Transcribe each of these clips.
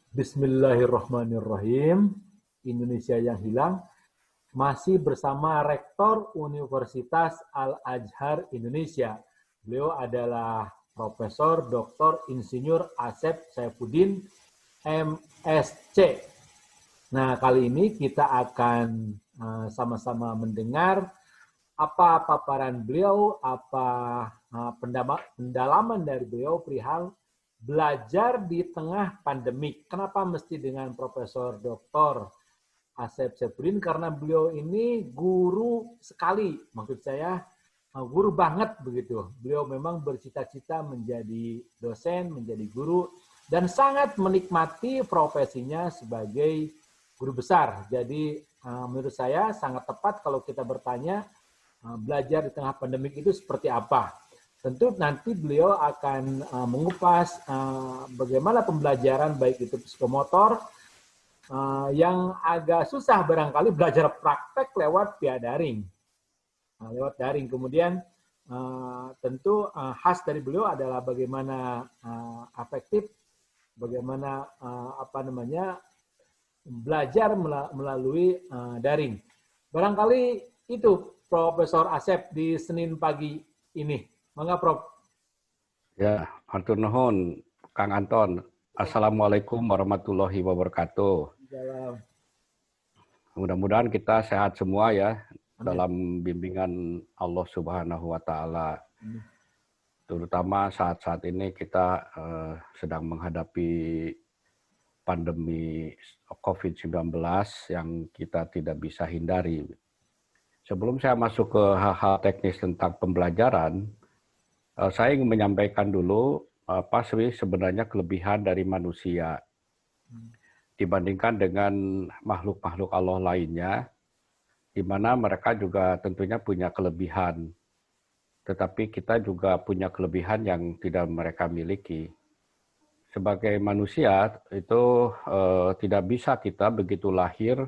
Bismillahirrahmanirrahim. Indonesia yang hilang masih bersama Rektor Universitas Al-Azhar Indonesia. Beliau adalah Profesor Dr. Insinyur Asep Saifuddin MSc. Nah, kali ini kita akan sama-sama mendengar apa paparan beliau, apa pendalaman dari beliau perihal belajar di tengah pandemik. Kenapa mesti dengan Profesor Dr. Asep Saifuddin? Karena beliau ini guru sekali, maksud saya guru banget begitu. Beliau memang bercita-cita menjadi dosen, menjadi guru, dan sangat menikmati profesinya sebagai guru besar. Jadi menurut saya sangat tepat kalau kita bertanya belajar di tengah pandemik itu seperti apa. Tentu nanti beliau akan mengupas bagaimana pembelajaran baik itu psikomotor yang agak susah barangkali belajar praktek lewat via daring. Lewat daring. Kemudian tentu khas dari beliau adalah bagaimana efektif, bagaimana belajar melalui daring. Barangkali itu Profesor Asep di Senin pagi ini. Mangga, Prof. Ya, hatur nuhun, Kang Anton. Assalamualaikum warahmatullahi wabarakatuh. Dalam. Mudah-mudahan kita sehat semua ya, Amin. dalam bimbingan Allah Subhanahu wa Ta'ala. Terutama saat-saat ini kita sedang menghadapi pandemi COVID-19 yang kita tidak bisa hindari. Sebelum saya masuk ke hal-hal teknis tentang pembelajaran, saya ingin menyampaikan dulu apa sih sebenarnya kelebihan dari manusia dibandingkan dengan makhluk-makhluk Allah lainnya, di mana mereka juga tentunya punya kelebihan. Tetapi kita juga punya kelebihan yang tidak mereka miliki. Sebagai manusia itu tidak bisa kita begitu lahir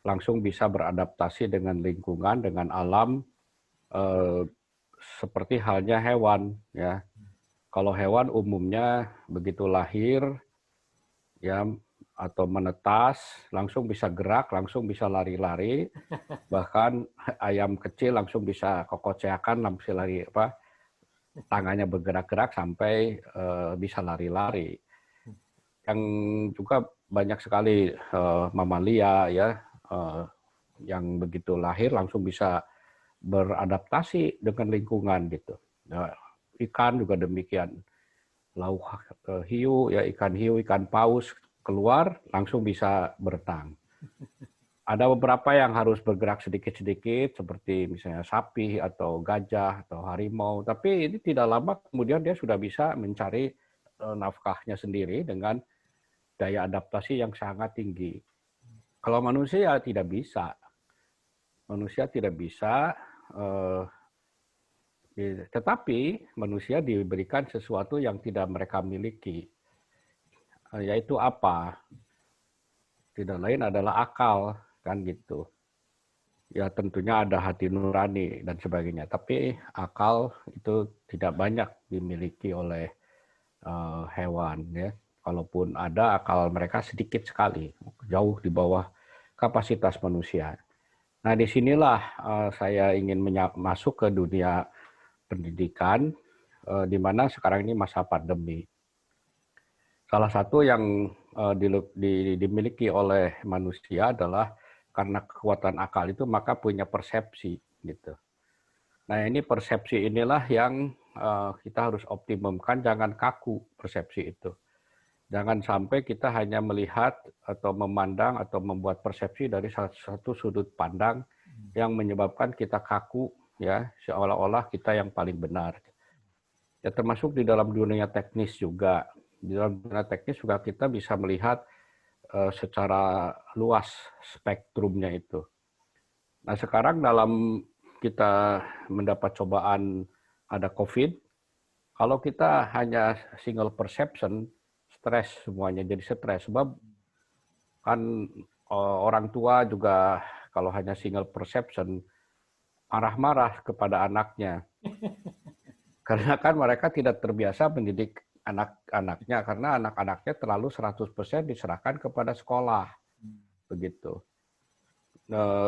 langsung bisa beradaptasi dengan lingkungan, dengan alam, seperti halnya hewan. Ya. Kalau hewan umumnya begitu lahir, ya atau menetas, langsung bisa gerak, langsung bisa lari-lari, bahkan ayam kecil langsung bisa kokoceakan, langsung lari tangannya bergerak-gerak sampai bisa lari-lari. Yang juga banyak sekali mamalia ya yang begitu lahir langsung bisa beradaptasi dengan lingkungan gitu. Nah, ikan juga demikian. Lauk hiu ya, ikan hiu, ikan paus keluar langsung bisa berenang. Ada beberapa yang harus bergerak sedikit-sedikit seperti misalnya sapi atau gajah atau harimau, tapi ini tidak lama kemudian dia sudah bisa mencari nafkahnya sendiri dengan daya adaptasi yang sangat tinggi. Kalau manusia tidak bisa. Manusia tidak bisa, tetapi manusia diberikan sesuatu yang tidak mereka miliki. Yaitu apa? Tidak lain adalah akal, kan gitu. Ya tentunya ada hati nurani dan sebagainya. Tapi akal itu tidak banyak dimiliki oleh hewan. Ya. Kalaupun ada, akal mereka sedikit sekali, jauh di bawah kapasitas manusia. Nah, disinilah saya ingin masuk ke dunia pendidikan, di mana sekarang ini masa pandemi. Salah satu yang dimiliki oleh manusia adalah karena kekuatan akal itu maka punya persepsi, gitu. Nah, ini persepsi inilah yang kita harus optimumkan, jangan kaku persepsi itu. Jangan sampai kita hanya melihat atau memandang atau membuat persepsi dari satu sudut pandang yang menyebabkan kita kaku, ya seolah-olah kita yang paling benar. Ya termasuk di dalam dunia teknis juga. Di dalam dunia teknis juga kita bisa melihat secara luas spektrumnya itu. Nah sekarang dalam kita mendapat cobaan ada COVID, kalau kita hanya single perception, stres semuanya jadi stres. Sebab kan orang tua juga kalau hanya single perception marah-marah kepada anaknya. Karena kan mereka tidak terbiasa mendidik anak-anaknya karena anak-anaknya terlalu 100% diserahkan kepada sekolah begitu.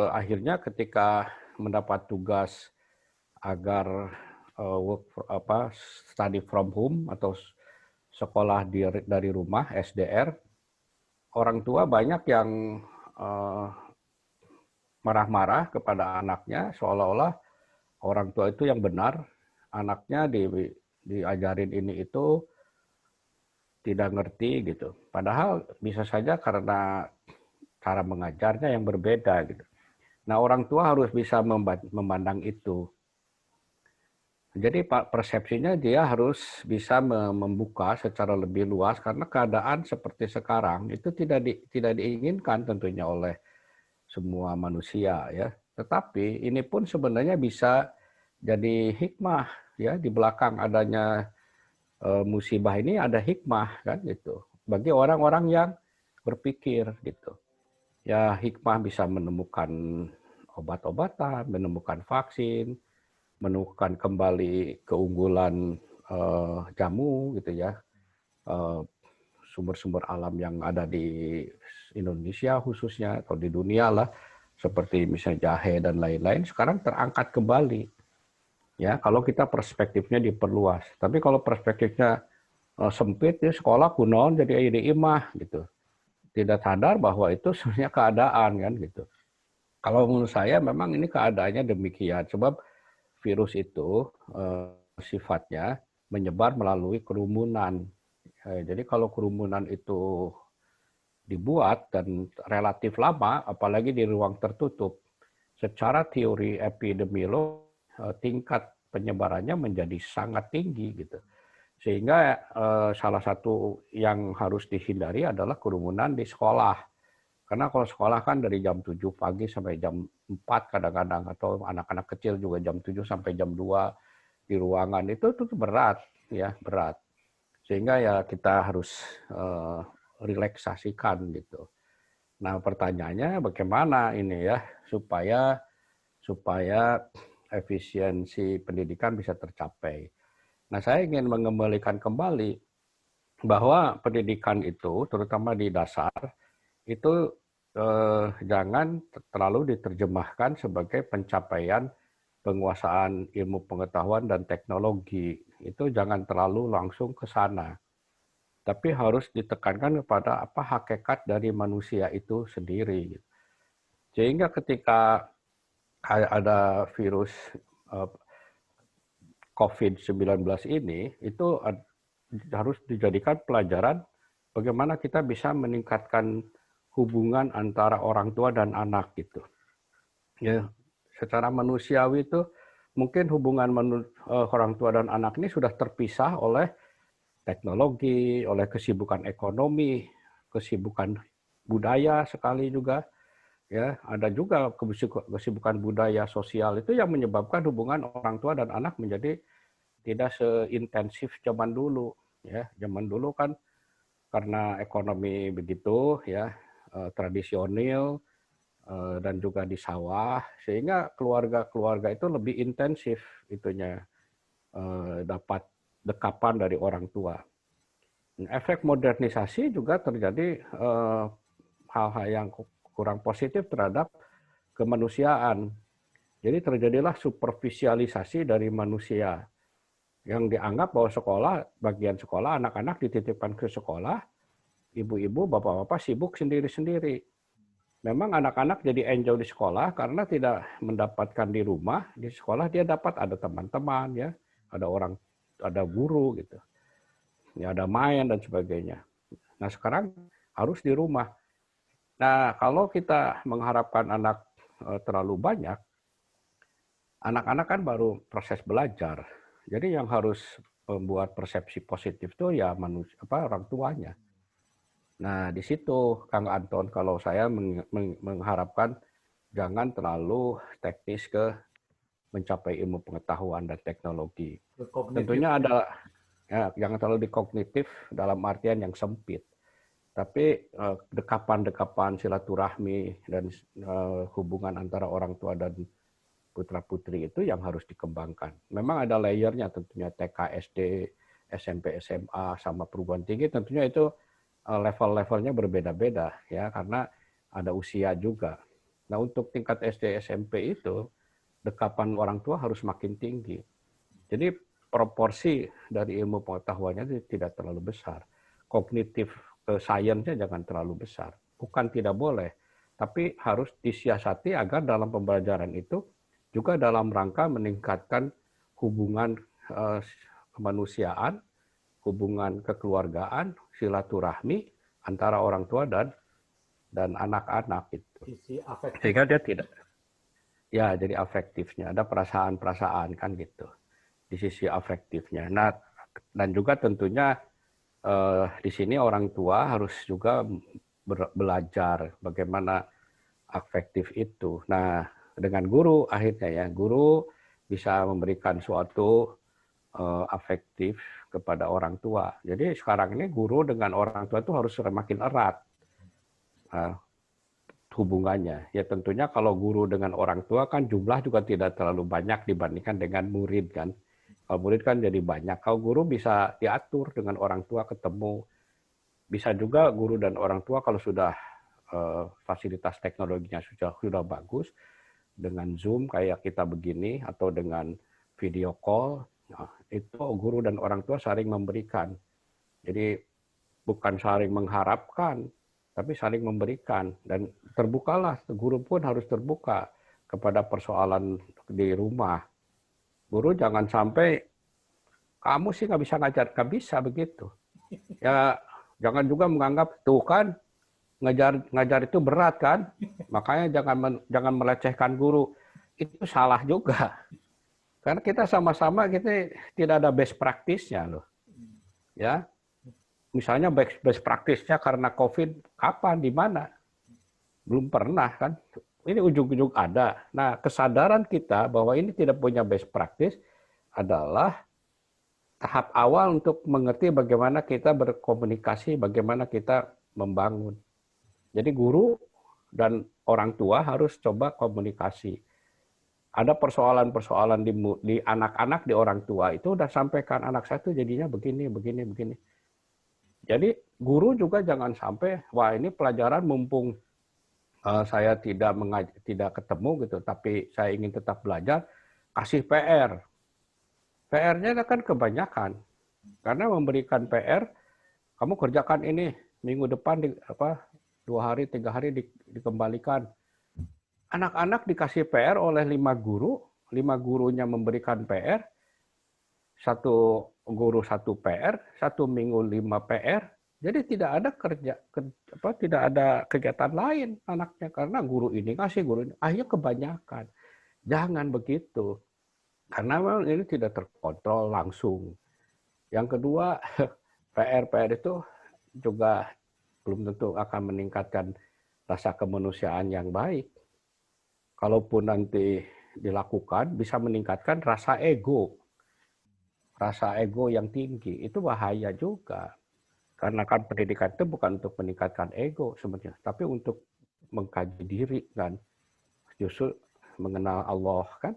Akhirnya ketika mendapat tugas agar study from home atau sekolah dari rumah SDR, orang tua banyak yang marah-marah kepada anaknya seolah-olah orang tua itu yang benar, anaknya diajarin ini itu tidak ngerti gitu. Padahal bisa saja karena cara mengajarnya yang berbeda gitu. Nah, orang tua harus bisa memandang itu. Jadi persepsinya dia harus bisa membuka secara lebih luas karena keadaan seperti sekarang itu tidak diinginkan tentunya oleh semua manusia ya. Tetapi ini pun sebenarnya bisa jadi hikmah ya, di belakang adanya musibah ini ada hikmah kan gitu. Bagi orang-orang yang berpikir gitu. Ya hikmah bisa menemukan obat-obatan, menemukan vaksin, menemukan kembali keunggulan jamu gitu ya, sumber-sumber alam yang ada di Indonesia khususnya atau di dunia lah, seperti misalnya jahe dan lain-lain sekarang terangkat kembali ya kalau kita perspektifnya diperluas. Tapi kalau perspektifnya sempit ya sekolah kuno jadi imah gitu, tidak sadar bahwa itu sebenarnya keadaan kan gitu. Kalau menurut saya memang ini keadaannya demikian sebab virus itu sifatnya menyebar melalui kerumunan. Jadi kalau kerumunan itu dibuat dan relatif lama, apalagi di ruang tertutup, secara teori epidemiolog tingkat penyebarannya menjadi sangat tinggi gitu. Sehingga salah satu yang harus dihindari adalah kerumunan di sekolah. Karena kalau sekolah kan dari jam 7 pagi sampai jam 4 kadang-kadang, atau anak-anak kecil juga jam 7 sampai jam 2 di ruangan, itu berat, ya berat. Sehingga ya kita harus relaksasikan gitu. Nah pertanyaannya bagaimana ini ya supaya efisiensi pendidikan bisa tercapai. Nah saya ingin mengembalikan kembali bahwa pendidikan itu terutama di dasar itu jangan terlalu diterjemahkan sebagai pencapaian penguasaan ilmu pengetahuan dan teknologi. Itu jangan terlalu langsung ke sana. Tapi harus ditekankan kepada apa hakikat dari manusia itu sendiri. Sehingga ketika ada virus COVID-19 ini, itu harus dijadikan pelajaran bagaimana kita bisa meningkatkan hubungan antara orang tua dan anak gitu. Ya, secara manusiawi itu mungkin hubungan orang tua dan anak ini sudah terpisah oleh teknologi, oleh kesibukan ekonomi, kesibukan budaya sekali juga. Ya, ada juga kesibukan budaya sosial itu yang menyebabkan hubungan orang tua dan anak menjadi tidak seintensif zaman dulu. Ya, zaman dulu kan karena ekonomi begitu ya tradisional dan juga di sawah, sehingga keluarga-keluarga itu lebih intensif itunya dapat dekapan dari orang tua. Efek modernisasi juga terjadi hal-hal yang kurang positif terhadap kemanusiaan. Jadi terjadilah superficialisasi dari manusia yang dianggap bahwa sekolah, bagian sekolah, anak-anak dititipkan ke sekolah, ibu-ibu, bapak-bapak sibuk sendiri-sendiri. Memang anak-anak jadi enjoy di sekolah karena tidak mendapatkan di rumah, di sekolah dia dapat ada teman-teman ya, ada orang, ada guru gitu. Ya ada main dan sebagainya. Nah, sekarang harus di rumah. Nah, kalau kita mengharapkan anak terlalu banyak, anak-anak kan baru proses belajar. Jadi yang harus membuat persepsi positif itu ya manusia orang tuanya. Nah, di situ Kang Anton kalau saya mengharapkan jangan terlalu teknis ke mencapai ilmu pengetahuan dan teknologi. Tentunya ada ya, jangan terlalu dikognitif dalam artian yang sempit. Tapi dekapan-dekapan silaturahmi dan hubungan antara orang tua dan putra-putri itu yang harus dikembangkan. Memang ada layernya tentunya TK, SD, SMP, SMA, sama perguruan tinggi, tentunya itu level-levelnya berbeda-beda ya, karena ada usia juga. Nah, untuk tingkat SD, SMP itu dekapan orang tua harus makin tinggi. Jadi proporsi dari ilmu pengetahuannya tidak terlalu besar. Kognitif sainsnya jangan terlalu besar. Bukan tidak boleh, tapi harus disiasati agar dalam pembelajaran itu juga dalam rangka meningkatkan hubungan kemanusiaan, hubungan kekeluargaan, silaturahmi antara orang tua dan anak-anak itu. Sisi afektif. Sehingga dia tidak, ya jadi afektifnya, ada perasaan-perasaan kan gitu di sisi afektifnya. Nah, dan juga tentunya di sini orang tua harus juga belajar bagaimana afektif itu. Nah, dengan guru akhirnya ya, guru bisa memberikan suatu afektif kepada orang tua. Jadi sekarang ini guru dengan orang tua itu harus semakin erat hubungannya. Ya tentunya kalau guru dengan orang tua kan jumlah juga tidak terlalu banyak dibandingkan dengan murid kan. Kalau murid kan jadi banyak. Kalau guru bisa diatur dengan orang tua ketemu. Bisa juga guru dan orang tua kalau sudah fasilitas teknologinya sudah bagus, dengan Zoom kayak kita begini atau dengan video call, nah, itu guru dan orang tua saling memberikan. Jadi bukan saling mengharapkan, tapi saling memberikan. Dan terbukalah, guru pun harus terbuka kepada persoalan di rumah. Guru jangan sampai, kamu sih nggak bisa ngajar, nggak bisa begitu. Ya jangan juga menganggap, tuh kan, ngajar itu berat kan, makanya jangan melecehkan guru. Itu salah juga. Karena kita sama-sama kita tidak ada best practice-nya loh. Ya. Misalnya best practice-nya karena COVID kapan, di mana? Belum pernah kan. Ini ujung-ujung ada. Nah, kesadaran kita bahwa ini tidak punya best practice adalah tahap awal untuk mengerti bagaimana kita berkomunikasi, bagaimana kita membangun. Jadi guru dan orang tua harus coba komunikasi. Ada persoalan-persoalan di anak-anak, di orang tua itu udah sampaikan, anak saya tuh jadinya begini. Jadi guru juga jangan sampai, wah ini pelajaran mumpung saya tidak ketemu gitu, tapi saya ingin tetap belajar, kasih PR. PR-nya kan kebanyakan. Karena memberikan PR, kamu kerjakan ini minggu depan 2 hari, 3 hari dikembalikan. Anak-anak dikasih PR oleh 5 guru, 5 gurunya memberikan PR, 1 guru 1 PR, 1 minggu 5 PR. Jadi tidak ada tidak ada kegiatan lain anaknya karena guru ini ngasih, guru ini. Akhirnya kebanyakan. Jangan begitu. Karena memang ini tidak terkontrol langsung. Yang kedua, PR itu juga belum tentu akan meningkatkan rasa kemanusiaan yang baik. Kalaupun nanti dilakukan, bisa meningkatkan rasa ego. Rasa ego yang tinggi, itu bahaya juga. Karena kan pendidikan itu bukan untuk meningkatkan ego sebenarnya, tapi untuk mengkaji diri kan. Justru mengenal Allah kan,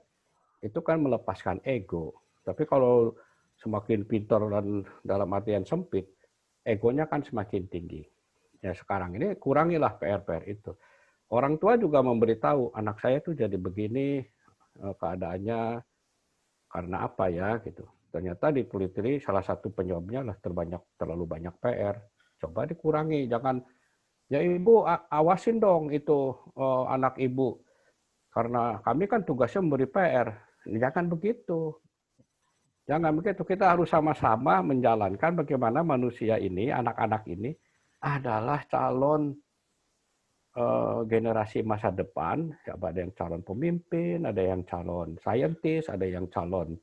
itu kan melepaskan ego. Tapi kalau semakin pintar dan dalam artian sempit, egonya kan semakin tinggi. Ya sekarang ini kurangilah PR-PR itu. Orang tua juga memberitahu, anak saya tuh jadi begini keadaannya karena apa ya gitu. Ternyata diteliti salah satu penyebabnya lah terlalu banyak PR. Coba dikurangi, jangan ya ibu awasin dong itu anak ibu. Karena kami kan tugasnya memberi PR. Jangan begitu. Jangan begitu. Kita harus sama-sama menjalankan bagaimana manusia ini, anak-anak ini adalah calon generasi masa depan. Ada yang calon pemimpin, ada yang calon saintis, ada yang calon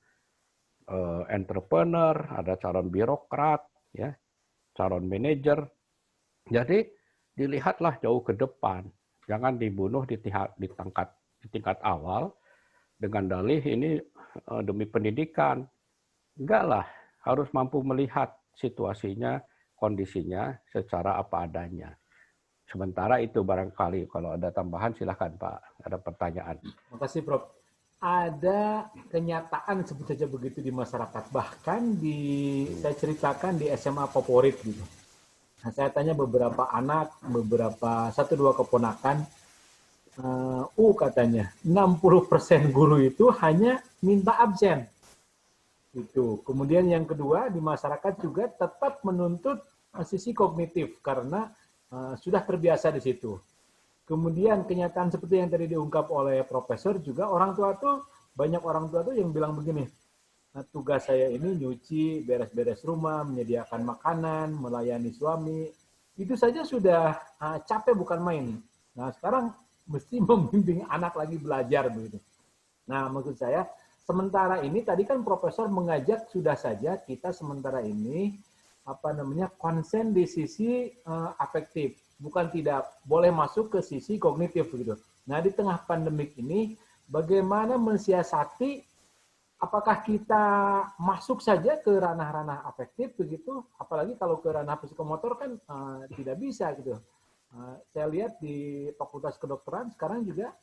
entrepreneur, ada calon birokrat, ya, calon manajer. Jadi dilihatlah jauh ke depan. Jangan dibunuh di tingkat awal dengan dalih ini demi pendidikan. Enggak lah, harus mampu melihat situasinya, kondisinya secara apa adanya. Sementara itu barangkali kalau ada tambahan silahkan Pak, ada pertanyaan. Terima kasih Prof. ada kenyataan sebut saja begitu di masyarakat. Bahkan saya ceritakan di SMA favorit gitu. Nah, saya tanya beberapa anak, satu dua keponakan, katanya 60% guru itu hanya minta absen. Itu. Kemudian yang kedua di masyarakat juga tetap menuntut sisi kognitif karena sudah terbiasa di situ. Kemudian kenyataan seperti yang tadi diungkap oleh profesor juga banyak orang tua tuh yang bilang begini, nah, tugas saya ini nyuci, beres-beres rumah, menyediakan makanan, melayani suami, itu saja sudah capek bukan main. Nah sekarang mesti membimbing anak lagi belajar begitu. Nah maksud saya sementara ini tadi kan profesor mengajak sudah saja kita sementara ini konsen di sisi afektif, bukan tidak boleh masuk ke sisi kognitif begitu. Nah di tengah pandemik ini bagaimana mensiasati apakah kita masuk saja ke ranah-ranah afektif begitu, apalagi kalau ke ranah psikomotor kan tidak bisa gitu. Saya lihat di Fakultas Kedokteran sekarang juga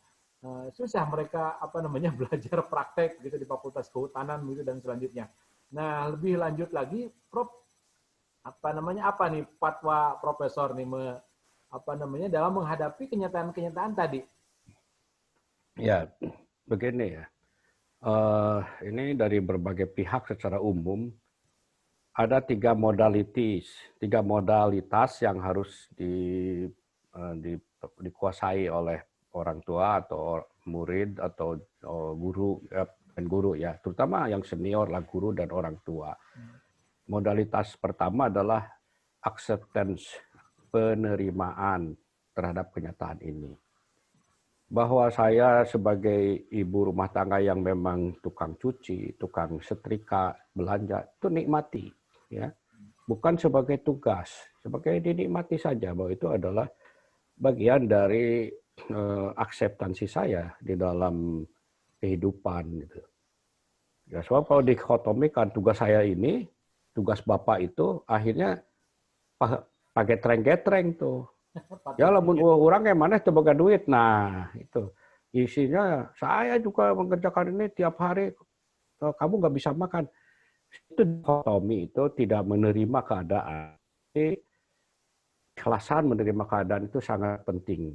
susah mereka belajar praktek gitu di Fakultas Kehutanan gitu dan selanjutnya. Nah lebih lanjut lagi, Prof, apa nih fatwa profesor nih dalam menghadapi kenyataan-kenyataan tadi? Ya, begini ya. Ini dari berbagai pihak secara umum ada tiga modalitas yang harus dikuasai oleh orang tua atau murid atau guru dan guru ya, terutama yang senior lah guru dan orang tua. Modalitas pertama adalah acceptance, penerimaan terhadap kenyataan ini. Bahwa saya sebagai ibu rumah tangga yang memang tukang cuci, tukang setrika, belanja, itu nikmati. Ya. Bukan sebagai tugas, sebagai dinikmati saja bahwa itu adalah bagian dari akseptansi saya di dalam kehidupan. Gitu. Ya, sebab kalau dikotomikan tugas saya ini, tugas Bapak itu akhirnya pakai getreng tuh. Ya lamun orang yang mana coba duit. Nah, itu isinya saya juga mengerjakan ini tiap hari, kamu nggak bisa makan. Itu dikotomi, itu tidak menerima keadaan. Jadi, keikhlasan menerima keadaan itu sangat penting.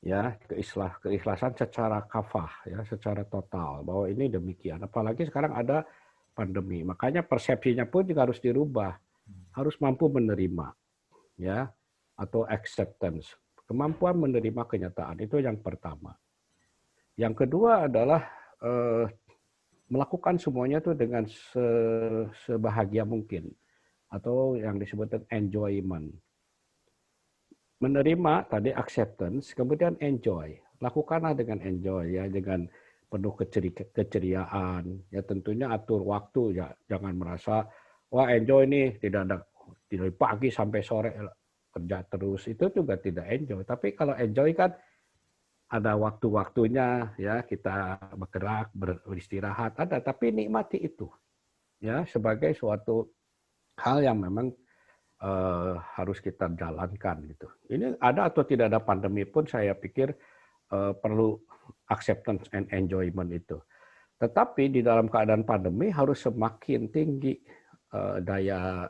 Ya, keikhlasan secara kafah, ya, secara total bahwa ini demikian. Apalagi sekarang ada pandemi, makanya persepsinya pun juga harus dirubah, harus mampu menerima, ya, atau acceptance, kemampuan menerima kenyataan itu yang pertama. Yang kedua adalah melakukan semuanya itu dengan sebahagia mungkin, atau yang disebut enjoyment. Menerima tadi acceptance, kemudian enjoy. Lakukanlah dengan enjoy ya, dengan penuh keceriaan. Ya tentunya atur waktu ya, jangan merasa wah enjoy nih tidak ada dari pagi sampai sore kerja terus, itu juga tidak enjoy. Tapi kalau enjoy kan ada waktu-waktunya ya, kita bergerak, beristirahat ada, tapi nikmati itu ya sebagai suatu hal yang memang harus kita jalankan gitu. Ini ada atau tidak ada pandemi pun saya pikir perlu acceptance and enjoyment itu. Tetapi di dalam keadaan pandemi harus semakin tinggi daya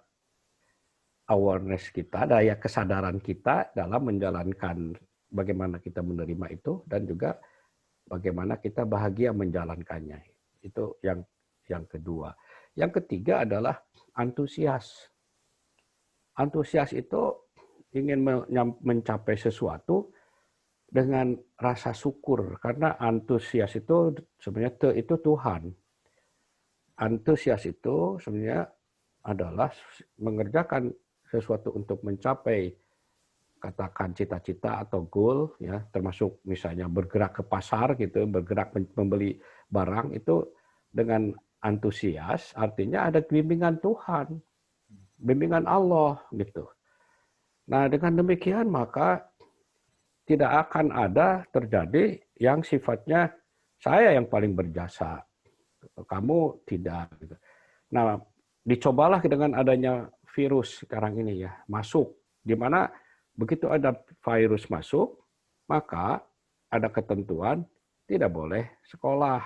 awareness kita, daya kesadaran kita dalam menjalankan bagaimana kita menerima itu dan juga bagaimana kita bahagia menjalankannya. Itu yang kedua. Yang ketiga adalah antusias. Antusias itu ingin mencapai sesuatu dengan rasa syukur, karena antusias itu sebenarnya itu Tuhan. Antusias itu sebenarnya adalah mengerjakan sesuatu untuk mencapai katakan cita-cita atau goal ya, termasuk misalnya bergerak ke pasar gitu, bergerak membeli barang itu dengan antusias, artinya ada bimbingan Tuhan, bimbingan Allah gitu. Nah, dengan demikian maka tidak akan ada terjadi yang sifatnya saya yang paling berjasa, kamu tidak. Nah, dicobalah dengan adanya virus sekarang ini ya, masuk, di mana begitu ada virus masuk, maka ada ketentuan tidak boleh sekolah.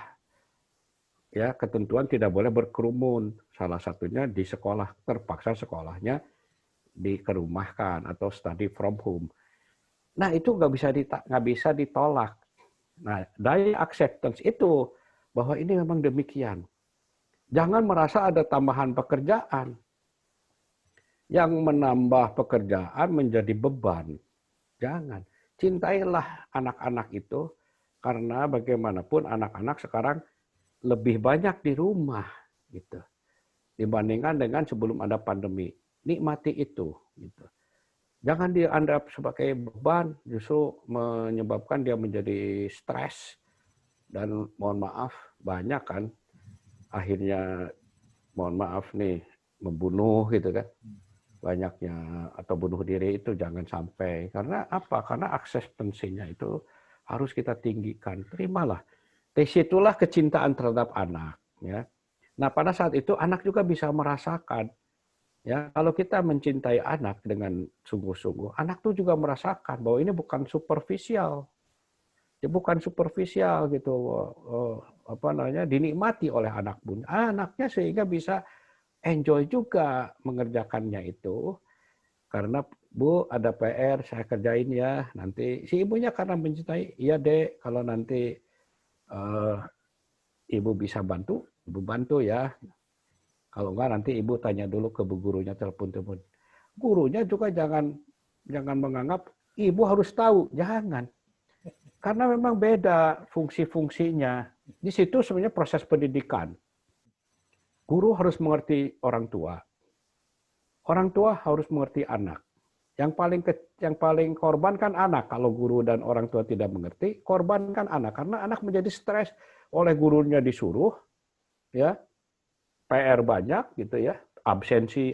Ya, ketentuan tidak boleh berkerumun. Salah satunya di sekolah, terpaksa sekolahnya dikerumahkan atau study from home. Nah, itu nggak bisa ditolak. Nah, daya acceptance itu bahwa ini memang demikian. Jangan merasa ada tambahan pekerjaan yang menambah pekerjaan menjadi beban. Jangan. Cintailah anak-anak itu karena bagaimanapun anak-anak sekarang lebih banyak di rumah gitu dibandingkan dengan sebelum ada pandemi. Nikmati itu gitu. Jangan dianggap sebagai beban, justru menyebabkan dia menjadi stres dan mohon maaf banyak kan akhirnya mohon maaf nih membunuh gitu kan. Banyaknya atau bunuh diri itu jangan sampai. Karena apa? Karena acceptance-nya itu harus kita tinggikan. Terimalah. Disitulah kecintaan terhadap anak. Ya. Nah pada saat itu anak juga bisa merasakan. Ya, kalau kita mencintai anak dengan sungguh-sungguh, anak tuh juga merasakan bahwa ini bukan superficial, ya bukan superficial gitu, dinikmati oleh anak pun, anaknya sehingga bisa enjoy juga mengerjakannya itu, karena Bu ada PR saya kerjain ya, nanti si ibunya karena mencintai, iya Dek, kalau nanti Ibu bisa bantu, Ibu bantu ya. Kalau enggak nanti Ibu tanya dulu ke bu gurunya, telepon. Gurunya juga jangan menganggap Ibu harus tahu, jangan. Karena memang beda fungsi-fungsinya. Di situ sebenarnya proses pendidikan. Guru harus mengerti orang tua. Orang tua harus mengerti anak. Yang paling korban kan anak. Kalau guru dan orang tua tidak mengerti, korban kan anak. Karena anak menjadi stres oleh gurunya disuruh, ya PR banyak gitu ya, absensi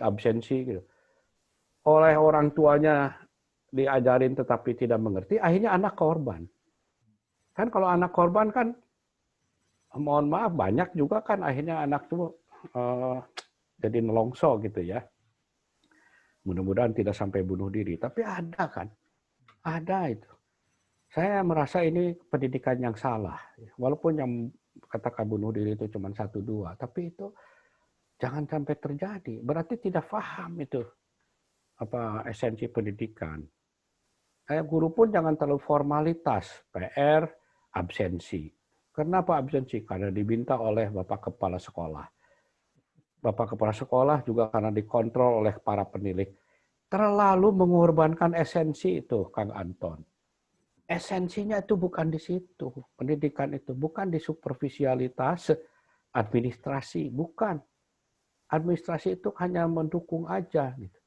gitu. Oleh orang tuanya diajarin tetapi tidak mengerti, akhirnya anak korban. Kan kalau anak korban kan, mohon maaf banyak juga kan akhirnya anak tuh jadi nelongso gitu ya. Mudah-mudahan tidak sampai bunuh diri, tapi ada kan, ada itu. Saya merasa ini pendidikan yang salah, walaupun yang katakan bunuh diri itu cuma 1-2, tapi itu jangan sampai terjadi. Berarti tidak paham itu apa esensi pendidikan. Kayak guru pun jangan terlalu formalitas, PR, absensi. Kenapa absensi? Karena diminta oleh Bapak Kepala Sekolah. Bapak Kepala Sekolah juga karena dikontrol oleh para penilik. Terlalu mengorbankan esensi itu, Kang Anton. Esensinya itu bukan di situ. Pendidikan itu bukan di superficialitas administrasi, bukan. Administrasi itu hanya mendukung aja gitu.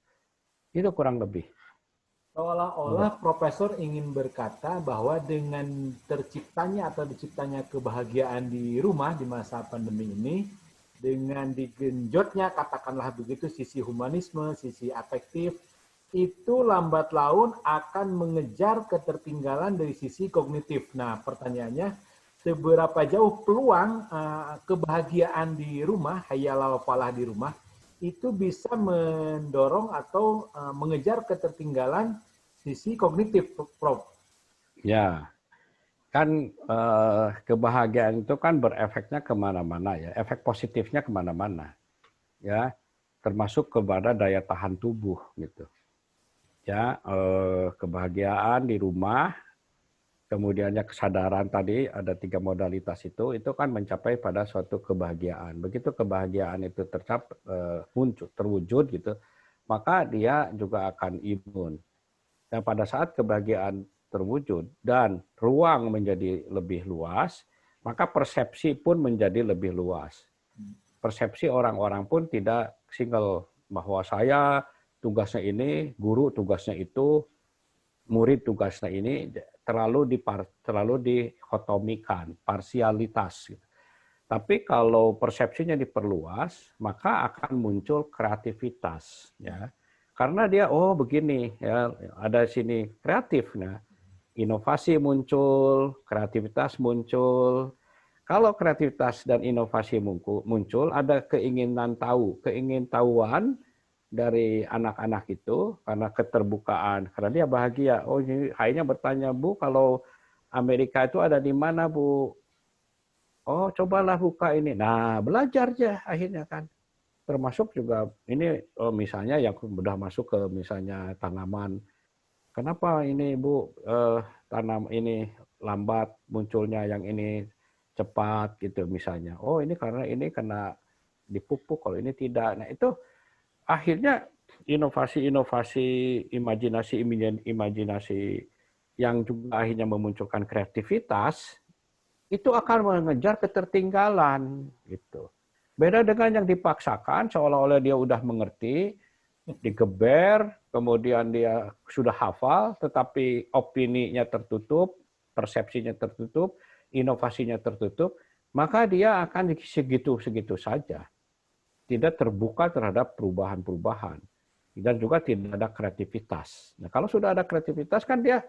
Itu kurang lebih. Seolah-olah profesor ingin berkata bahwa dengan terciptanya atau diciptanya kebahagiaan di rumah di masa pandemi ini, dengan digenjotnya katakanlah begitu sisi humanisme, sisi afektif, itu lambat laun akan mengejar ketertinggalan dari sisi kognitif. Nah pertanyaannya, seberapa jauh peluang kebahagiaan di rumah, hayal falah di rumah, itu bisa mendorong atau mengejar ketertinggalan sisi kognitif, Prof. Ya, kan kebahagiaan itu kan berefeknya kemana-mana ya, efek positifnya kemana-mana, ya, termasuk kepada daya tahan tubuh gitu. Ya, kebahagiaan di rumah. Kemudiannya kesadaran tadi ada 3 modalitas itu kan mencapai pada suatu kebahagiaan. Begitu kebahagiaan itu terwujud gitu, maka dia juga akan imun. Dan pada saat kebahagiaan terwujud dan ruang menjadi lebih luas, maka persepsi pun menjadi lebih luas. Persepsi orang-orang pun tidak single bahwa saya tugasnya ini, guru tugasnya itu, murid tugasnya ini, terlalu dikotomikan, parsialitas. Tapi kalau persepsinya diperluas, maka akan muncul kreativitas, ya. Karena dia begini, ya, ada sini kreatif, nah, inovasi muncul, kreativitas muncul. Kalau kreativitas dan inovasi muncul, ada keinginan keingintahuan dari anak-anak itu karena keterbukaan, karena dia bahagia. Oh, ini akhirnya bertanya, Bu, kalau Amerika itu ada di mana, Bu? Oh, cobalah buka ini. Nah, belajar aja akhirnya kan. Termasuk juga ini misalnya yang sudah masuk ke misalnya tanaman. Kenapa ini, Bu, tanam ini lambat munculnya, yang ini cepat gitu misalnya. Oh, ini karena ini kena dipupuk, kalau ini tidak. Nah, itu akhirnya inovasi-inovasi, imajinasi yang juga akhirnya memunculkan kreativitas, itu akan mengejar ketertinggalan gitu. Beda dengan yang dipaksakan seolah-olah dia udah mengerti, digeber, kemudian dia sudah hafal, tetapi opininya tertutup, persepsinya tertutup, inovasinya tertutup, maka dia akan segitu-segitu saja. Tidak terbuka terhadap perubahan-perubahan. Dan juga tidak ada kreativitas. Nah, kalau sudah ada kreativitas kan dia,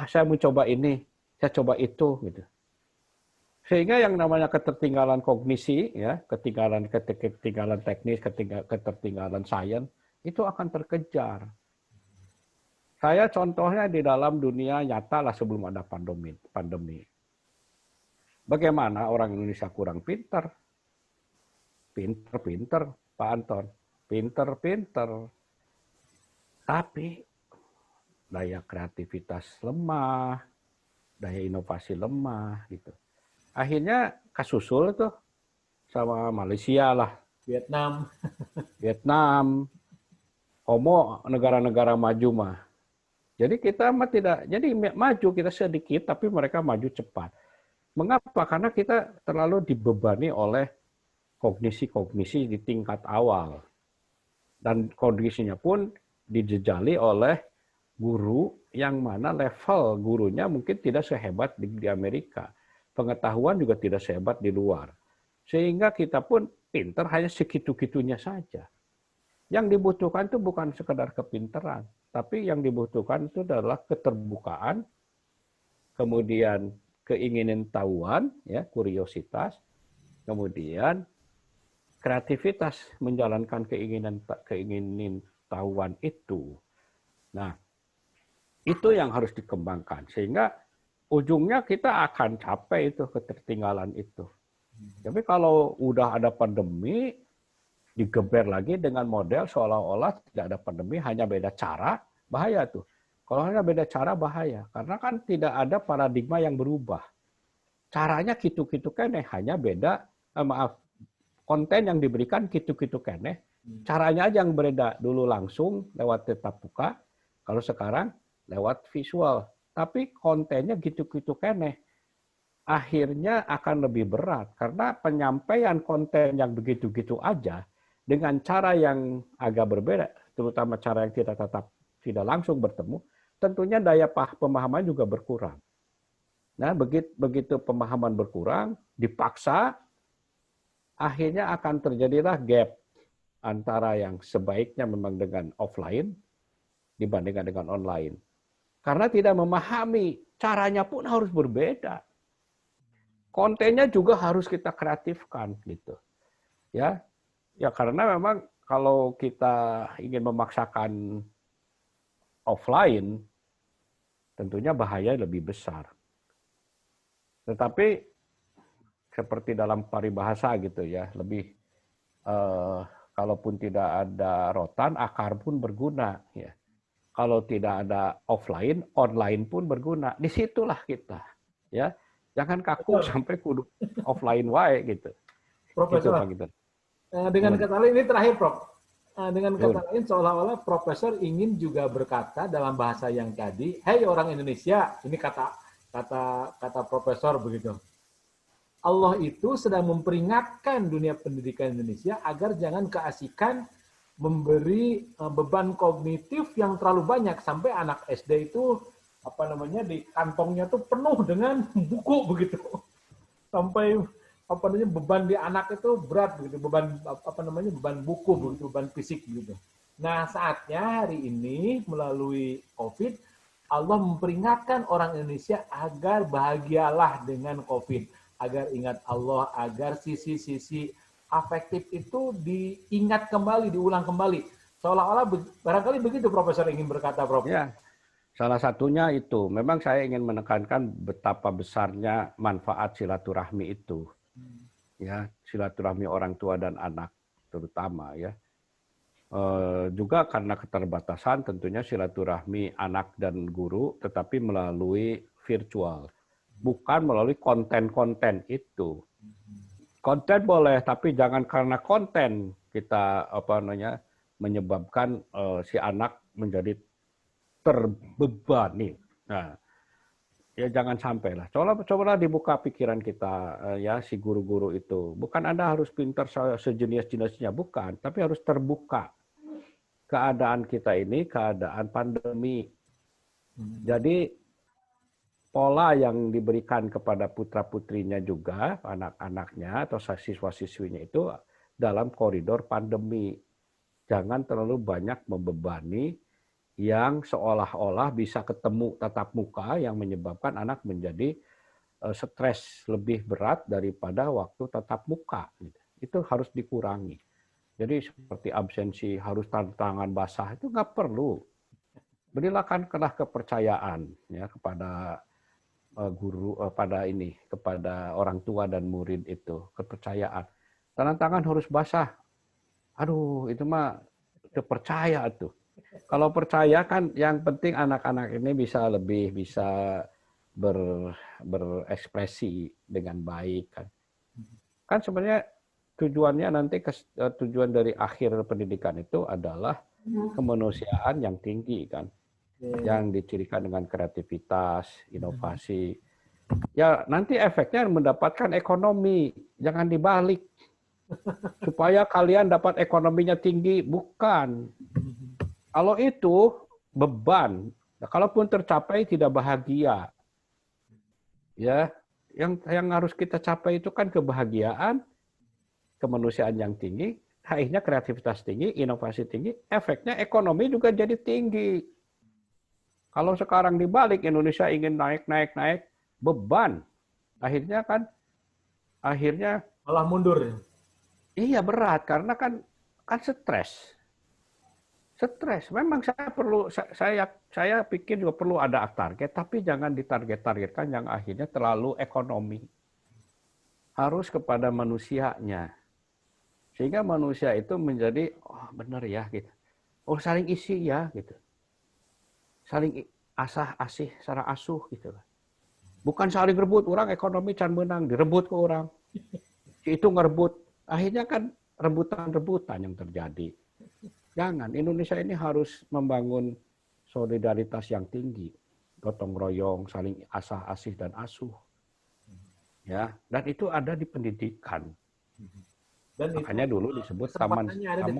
saya mau coba ini, saya coba itu, gitu. Sehingga yang namanya ketertinggalan kognisi, ya, ketertinggalan teknis, ketertinggalan sains, itu akan terkejar. Saya contohnya di dalam dunia nyata lah sebelum ada pandemi. Bagaimana orang Indonesia kurang pintar? Pinter, Pak Anton. Pinter. Tapi daya kreativitas lemah, daya inovasi lemah, gitu. Akhirnya kasusul tuh sama Malaysia lah, Vietnam, negara-negara maju mah. Jadi kita mah tidak, jadi maju kita sedikit, tapi mereka maju cepat. Mengapa? Karena kita terlalu dibebani oleh kognisi-kognisi di tingkat awal. Dan kondisinya pun dijejali oleh guru yang mana level gurunya mungkin tidak sehebat di Amerika. Pengetahuan juga tidak sehebat di luar. Sehingga kita pun pintar hanya segitu-gitunya saja. Yang dibutuhkan itu bukan sekedar kepintaran, tapi yang dibutuhkan itu adalah keterbukaan, kemudian keinginan tahuan, ya, kuriositas, kemudian kreativitas menjalankan keinginan tahuan itu. Nah, itu yang harus dikembangkan sehingga ujungnya kita akan capai itu ketertinggalan itu. Tapi kalau udah ada pandemi, digeber lagi dengan model seolah-olah tidak ada pandemi, hanya beda cara, bahaya tuh. Kalau hanya beda cara bahaya, karena kan tidak ada paradigma yang berubah. Caranya gitu-gitu keneh, hanya beda, konten yang diberikan gitu-gitu keneh. Caranya aja yang berbeda, dulu langsung lewat tatap muka, kalau sekarang lewat visual. Tapi kontennya gitu-gitu keneh. Akhirnya akan lebih berat, karena penyampaian konten yang begitu-gitu aja, dengan cara yang agak berbeda, terutama cara yang tidak langsung bertemu, tentunya daya pemahaman juga berkurang. Nah, begitu pemahaman berkurang, dipaksa, akhirnya akan terjadilah gap antara yang sebaiknya memang dengan offline dibandingkan dengan online. Karena tidak memahami, caranya pun harus berbeda. Kontennya juga harus kita kreatifkan gitu. Ya, karena memang kalau kita ingin memaksakan offline, tentunya bahaya lebih besar. Tetapi seperti dalam paribahasa gitu ya, lebih kalaupun tidak ada rotan, akar pun berguna. Ya. Kalau tidak ada offline, online pun berguna. Disitulah kita. Ya, jangan kaku sampai kudu offline wae gitu. Profesor. Gitu, dengan kata lain, ini terakhir, Prof. Dengan kata lain, seolah-olah Profesor ingin juga berkata dalam bahasa yang tadi, "Hei orang Indonesia," ini kata Profesor begitu. Allah itu sedang memperingatkan dunia pendidikan Indonesia agar jangan keasikan memberi beban kognitif yang terlalu banyak sampai anak SD itu di kantongnya tuh penuh dengan buku begitu. Sampai beban di anak itu berat begitu, beban buku begitu, beban fisik begitu. Nah, saatnya hari ini melalui Covid, Allah memperingatkan orang Indonesia agar bahagialah dengan Covid, agar ingat Allah, agar sisi-sisi afektif itu diingat kembali, diulang kembali. Seolah-olah barangkali begitu Profesor ingin berkata, Prof. Ya. Salah satunya itu, memang saya ingin menekankan betapa besarnya manfaat silaturahmi itu. Ya, silaturahmi orang tua dan anak terutama ya. Juga karena keterbatasan tentunya silaturahmi anak dan guru, tetapi melalui virtual, bukan melalui konten-konten itu. Konten boleh, tapi jangan karena konten kita menyebabkan si anak menjadi terbebani. Nah, ya jangan sampai lah. Cobalah dibuka pikiran kita ya si guru-guru itu. Bukan Anda harus pintar sejenis-jenisnya, bukan, tapi harus terbuka. Keadaan kita ini keadaan pandemi. Jadi pola yang diberikan kepada putra-putrinya juga, anak-anaknya atau siswa-siswinya itu dalam koridor pandemi. Jangan terlalu banyak membebani yang seolah-olah bisa ketemu tatap muka yang menyebabkan anak menjadi stres lebih berat daripada waktu tatap muka. Itu harus dikurangi. Jadi seperti absensi harus tangan basah itu nggak perlu. Berilah kepercayaan ya kepada guru kepada orang tua dan murid itu, kepercayaan. Tangan harus basah. Aduh, itu mah kepercaya tuh. Kalau percaya kan yang penting anak-anak ini bisa berekspresi dengan baik kan. Kan sebenarnya tujuannya nanti tujuan dari akhir pendidikan itu adalah kemanusiaan yang tinggi kan. Yang dicirikan dengan kreativitas, inovasi. Ya, nanti efeknya mendapatkan ekonomi, jangan dibalik. Supaya kalian dapat ekonominya tinggi, bukan. Kalau itu beban, nah, kalaupun tercapai tidak bahagia. Ya, yang harus kita capai itu kan kebahagiaan, kemanusiaan yang tinggi, akhirnya kreativitas tinggi, inovasi tinggi, efeknya ekonomi juga jadi tinggi. Kalau sekarang dibalik Indonesia ingin naik, beban. Akhirnya malah mundur. Iya berat karena kan stres. Stres. Memang saya pikir juga perlu ada target, tapi jangan ditargetkan yang akhirnya terlalu ekonomi. Harus kepada manusianya. Sehingga manusia itu menjadi benar ya gitu. Oh saling isi ya gitu. Saling asih secara asuh gitu. Bukan saling rebut, orang ekonomi can menang direbut ke orang. Itu ngerebut. Akhirnya kan rebutan-rebutan yang terjadi. Jangan, Indonesia ini harus membangun solidaritas yang tinggi, gotong royong, saling asih dan asuh. Ya, dan itu ada di pendidikan. Dan makanya dulu disebut taman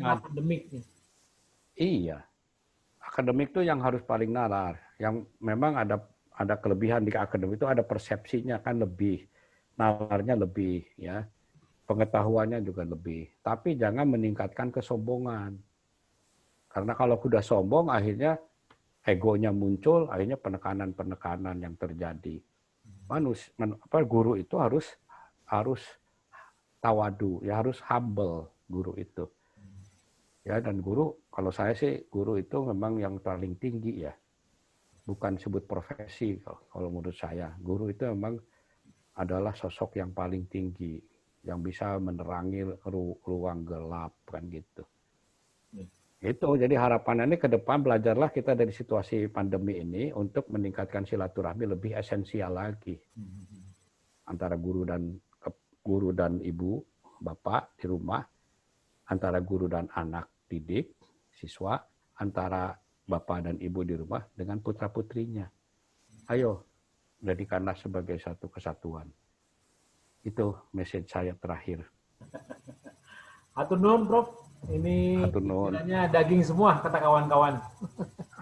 akademik. Iya. Akademik itu yang harus paling nalar. Yang memang ada kelebihan di akademik itu ada persepsinya kan lebih, nalarnya lebih ya. Pengetahuannya juga lebih. Tapi jangan meningkatkan kesombongan. Karena kalau sudah sombong, akhirnya egonya muncul, akhirnya penekanan yang terjadi. Guru itu harus tawadu, ya harus humble guru itu. Ya dan guru, kalau saya sih guru itu memang yang paling tinggi ya. Bukan sebut profesi kalau menurut saya. Guru itu memang adalah sosok yang paling tinggi, yang bisa menerangi ruang gelap kan gitu. Itu jadi harapannya ini ke depan belajarlah kita dari situasi pandemi ini untuk meningkatkan silaturahmi lebih esensial lagi antara guru dan ibu bapak di rumah, antara guru dan anak didik siswa, antara bapak dan ibu di rumah dengan putra putrinya. Ayo jadikanlah sebagai satu kesatuan. Itu message saya terakhir. Hatur nuhun Prof. Ini kiranya daging semua kata kawan-kawan.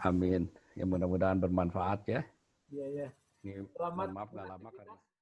Amin. Ya mudah-mudahan bermanfaat ya. Iya. Ini maaf nggak lama karena